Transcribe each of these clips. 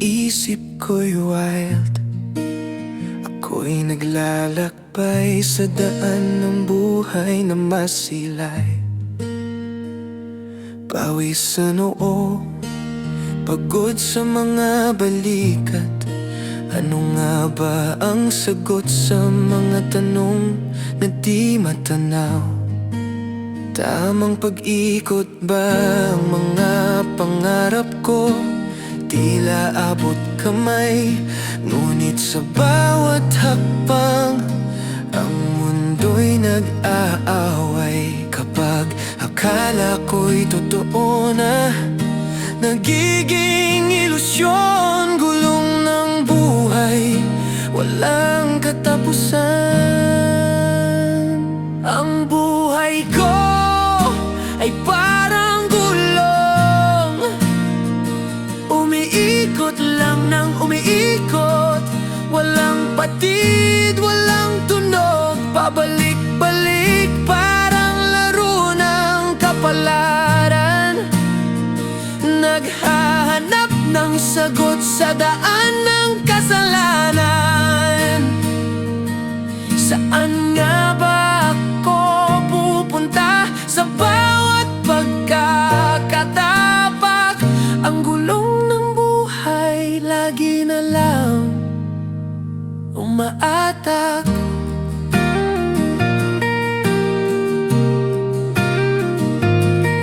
isip ko'y wild. Ako'y naglalakbay sa daan ng buhay na masilay. Pawis sa noo, pagod sa mga balikat. Ano nga ba ang sagot sa mga tanong na di matanaw? Tamang pag-ikot ba ang mga pangarap ko? Tila abot kamay, ngunit sa bawat hakbang ang mundo'y nag-aaway. Kapag akala ko'y totoo na, nagiging ilusyon. Gulong ng buhay, walang katapusan. Ang buhay ko ay parang gulong, umiikot lang ng umiikot. Walang patid, walang tunog, pabalik-balik parang laro ng kapalaran. Naghahanap ng sagot sa daan ng kasalanan. Saan nga ba ako pupunta sa bawat pagkakatapak? Ang gulong ng buhay lagi na lang umaatak.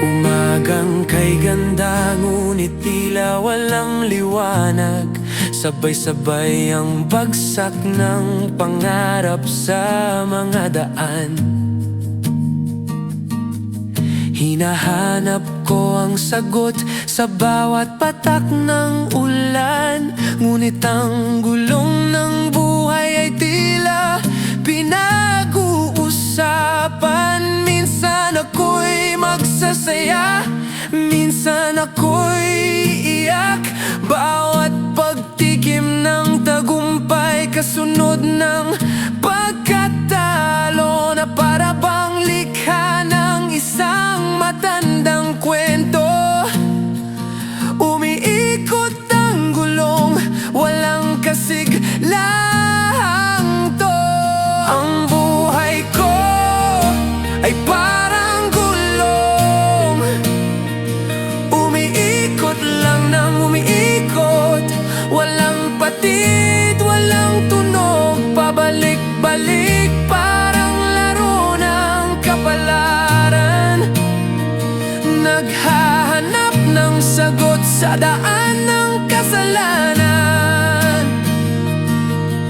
Umagang kay ganda, ngunit tila walang liwanag. Sabay-sabay ang bagsak ng pangarap sa mga daan. Hinahanap ko ang sagot sa bawat patak ng ulan, ngunit ang gulong ng buhay ay tila pinag-uusapan. Minsan ako'y magsasaya, minsan ako'y iyak. Bawat pagtikim ng tagumpay, kasunod ng pagkatalo, na para bang likha ng isang matandang kwento. Umiikot ang gulong, walang kasiglang to. Ang buhay ko ay parang gulong, umiikot lang ng umiikot. Walang patid, walang tunog, pabalik-balik parang laro ng kapalaran. Naghahanap ng sagot sa daan ng kasalanan.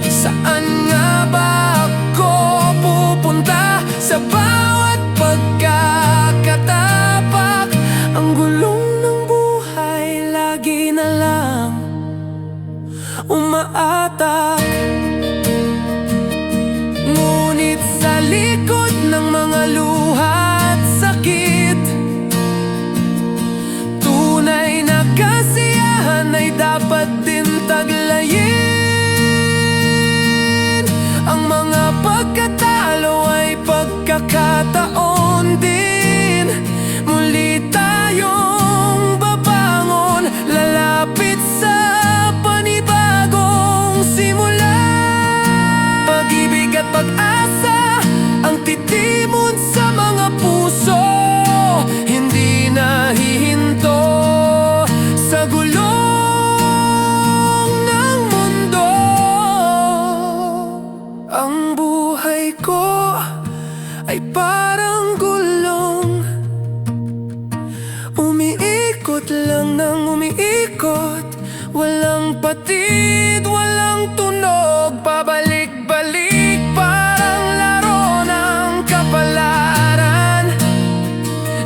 Saan nga ba ako pupunta sa bawat pagkakatapak? Ang gulong ng buhay lagi na lang umaatak. Ngunit sa likod ng mga luha at sakit, tunay na kasiyahan ay dapat din taglayin. Ang mga pagkatalo ay pagkakataon din. Muli tayong babangon, lalapit sa panibagong simula. Pag-ibig at pag-asa ang titimon sa mga puso, hindi nahihinto sa gulong ng mundo. Ang buhay ko ay parang gulong, umiikot lang ng umiikot. Walang patid, walang tunog, pabalik-balik parang laro ng kapalaran.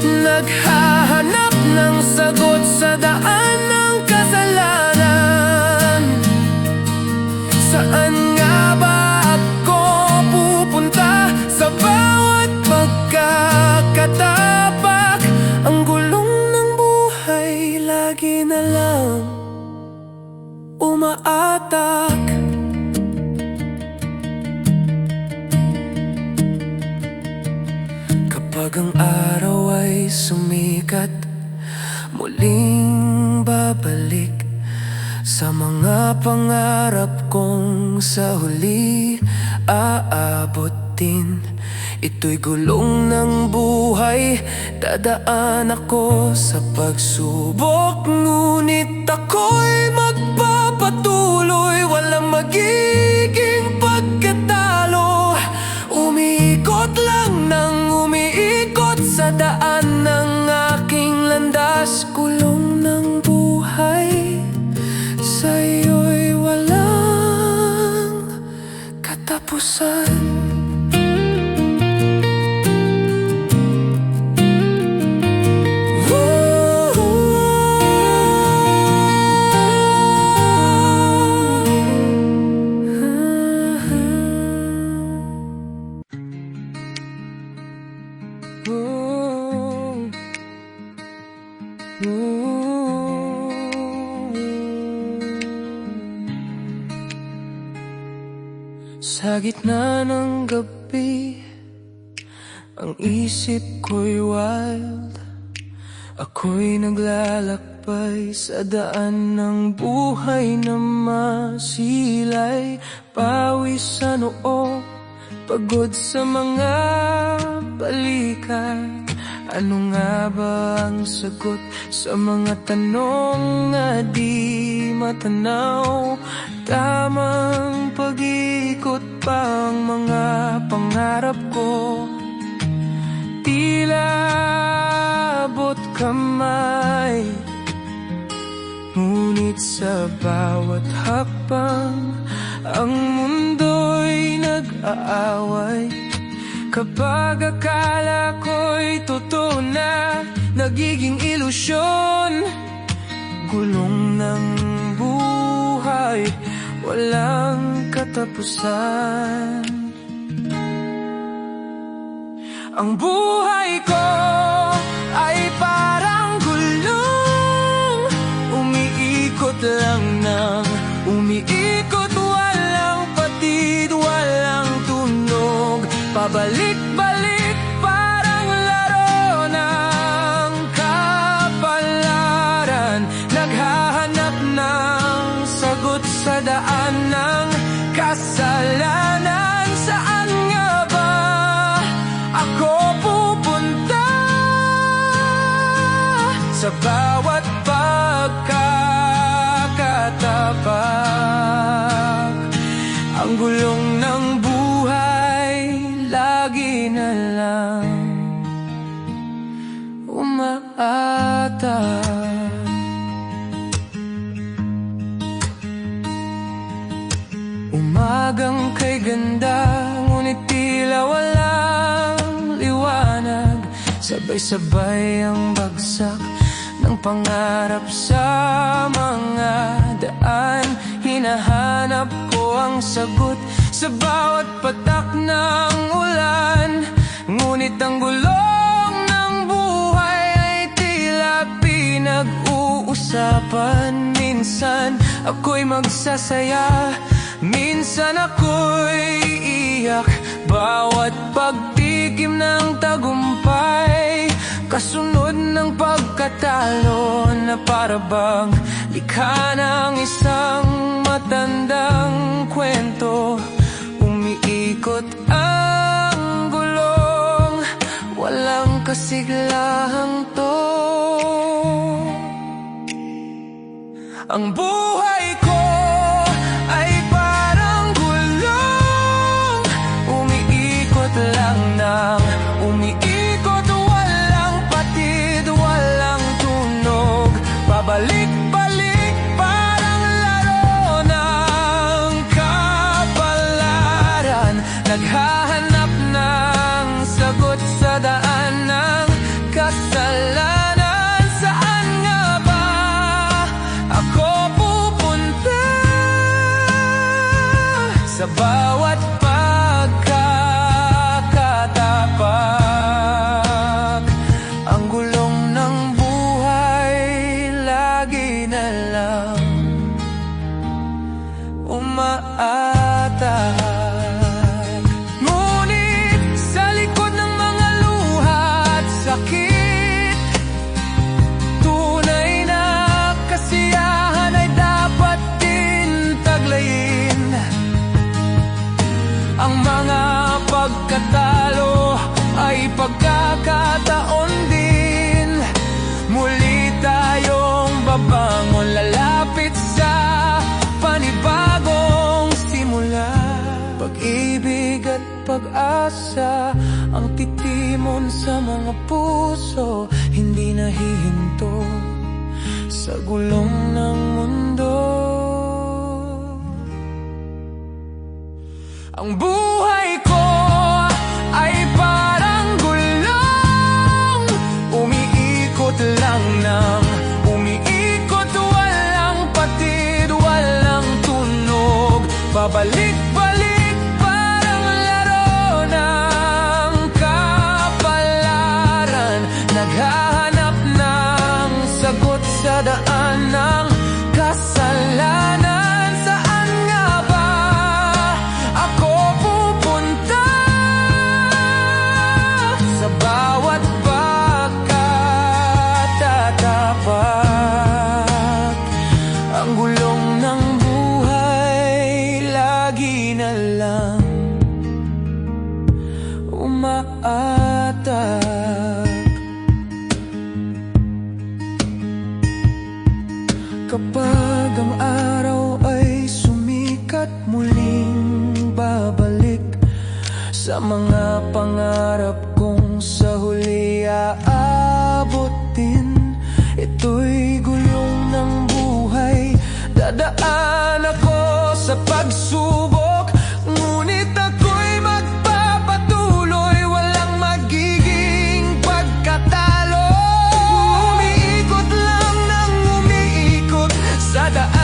Naghahanap ng sagot sa daan ng kasalanan. Saan nga ba ako pupunta sa bawat pagkakatapak? Ang gulong ng buhay lagi na lang umaatak. Kapag ang araw ay sumikat, muling babalik Sa mga pangarap kong sa huli aabotin. Ito'y gulong ng buhay, dadaan ako sa pagsubok. Ngunit ako'y magpapatuloy, walang magiging pagkatalo. Umiikot lang nang umiikot sa daan ng aking landas. Gulong ng buhay, sa'yo'y walang katapusan. Sa gitna ng gabi, ang isip ko'y wild. Ako'y naglalakbay sa daan ng buhay na masilay. Pawis sa noo, pagod sa mga balikan. Ano nga ba ang sagot sa mga tanong na di matanaw? Tamang pag-ikot pa ang mga pangarap ko. Tila abot kamay, ngunit sa bawat hakbang ang mundo'y nag-aaway. Kapag akala ko'y totoo na, nagiging ilusyon. Gulong ng buhay, walang katapusan. Ang buhay ko ay parang gulong, umiikot lang nang umiikot. Walang patid, walang tunog, pabalik-balik parang laro ng kapalaran. Naghahanap ng sagot sa daan ng kasalanan. Saan nga ba ako pupunta? Sa bawat pagkakatapak, ang gulong ng buhay lagi na lang umaatake. Umagang kay ganda, ngunit tila walang liwanag. Sabay-sabay ang bagsak ng pangarap sa mga daan. Hinahanap ko ang sagot sa bawat patak ng ulan. Ngunit ang gulong ng buhay ay tila pinag-uusapan. Minsan ako'y magsasaya, minsan ako'y iiyak. Bawat pagtikim ng tagumpay, kasunod ng pagkatalo na parabang likha ng isang matandang kwento. Umiikot ang gulong, walang kasiglahang to. Ang buhay ko ay parang gulong, umiikot lang nang umiikot. Walang patid, walang tunog, pabalik-balik parang laro ng kapalaran. Naghahanap ng sagot sa daan ng kasalanan. Saan nga ba ako pupunta? Sa bawat pagkakatapak, ang gulong ng buhay lagi na lang umaatake. Ngunit sa likod ng mga luha at sakit, tunay na kasiyahan ay dapat pag-asa ang titimon sa mga puso, hindi nahihinto sa gulong ng mundo. Ang buhay ko ay parang gulong, umiikot lang ng umiikot, walang patid, walang tunog, pabalik-balik parang laro ng kapalaran, naghahanap ng sagot sa daan ng kasalanan. Saan nga ba ako pupunta? Sa bawat pagkatatapak, ang gulong ng buhay lagi na lang umaatak. Kapag ang araw ay sumikat, muling babalik sa mga pangarap kong sa huli aabutin. Ito'y gulong ng buhay, dadaan ako sa pagsubok, ngunit ako'y magpapatuloy, walang magiging pagkatalo. Umiikot lang ng umiikot sa daan